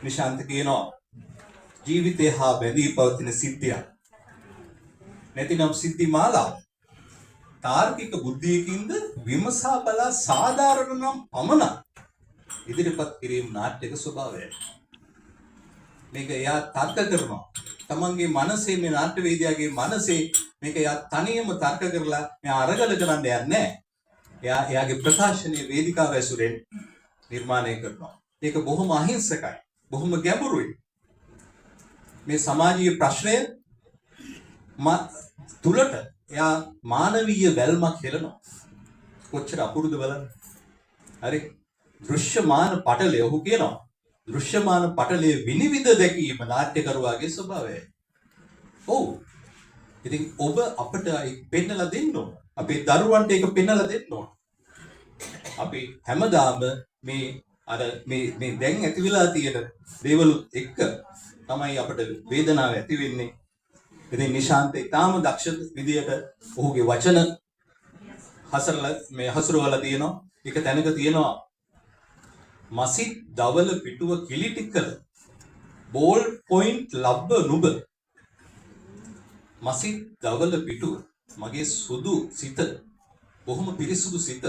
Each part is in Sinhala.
නිශාන්ත කියනවා ජීවිතය හා බැඳී පවතින සිද්ධියක්. නැතිනම් සිද්ධි මාලාව. තාර්කික බුද්ධියකින්ද විමසා බලා සාධාරණ නම් පමණ ඉදිරිපත් කිරීම නාට්‍යක ස්වභාවයයි. මේක එයා තර්ක කරනවා. තමන්ගේ මනසේ මේ නාට්‍යවේදියාගේ මනසේ මේක එයා තනියම තර්ක කරලා මෙයා අරගල කරන්න යන්නේ නැහැ. එයාගේ ප්‍රකාශනීය වේදිකාව ඇසුරෙන් නිර්මාණය කරනවා. ඒක බොහොම අහිංසකයි. බොහොම ගැඹුරුයි. මේ සමාජීය ප්‍රශ්නය තුලට එයා මානවීය වැල්මක් හෙළනවා. කොච්චර අපුරුද බලන්න. හරි. දෘශ්‍යමාන පටලය ඔහු කියනවා. දෘශ්‍යමාන පටලයේ විනිවිද දැකීම නාට්‍යකරුවාගේ ස්වභාවයයි. ඔව්. ඉතින් ඔබ අපට පෙන්නලා දෙන්න ඕන. අපේ දරුවන්ට ඒක පෙන්නලා දෙන්න ඕන. අපි හැමදාම මේ දැන් ඇති වෙලා තියෙන දේවලුත් එක්ක තමයි අපට වේදනාව ඇති වෙන්නේ. ඉතින් නිශාන්ත ඊටාම දක්ෂ විදියට ඔහුගේ වචන හසුරවලා තියෙනවා. එක තැනක තියෙනවා මසිත් දවල පිටුව කිලිටි කළ බෝල් පොයින්ට් ලබ්බ නුඹ. මසිත් දවල පිටුව මගේ සුදු සිත බොහොම පිරිසුදු සිත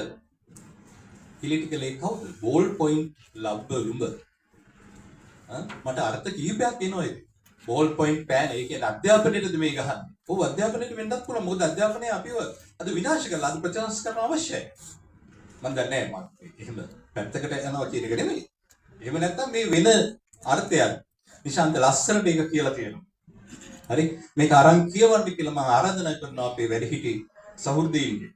කිලිටි කළේ කවුද? බෝල් පොයින්ට් ලබ්බ නුඹ. මට අර්ථ කිහිපයක් එනවා ඒක. බෝල් පොයින්ට් පෑන ඒ කියන්නේ අධ්‍යාපනයේද මේ ගහන්නේ. ඔව් අධ්‍යාපනයේ වෙන්නත් පුළුවන්. මොකද අධ්‍යාපනය අපිව අද විනාශ කරලා අද ප්‍රතිසංස් කරන්න අවශ්‍යයි. මම දන්නේ නැහැ මම එහෙම පැත්තකට යනවා කියන එක නෙමෙයි. එහෙම නැත්නම් මේ වෙන අර්ථයක් නිශාන්ත ලස්සනට ඒක කියලා තියෙනවා. හරි මේක අරන් කියවන්න කියලා මම ආරාධනා කරනවා අපේ වැඩිහිටි සහෘදීන්ගේ.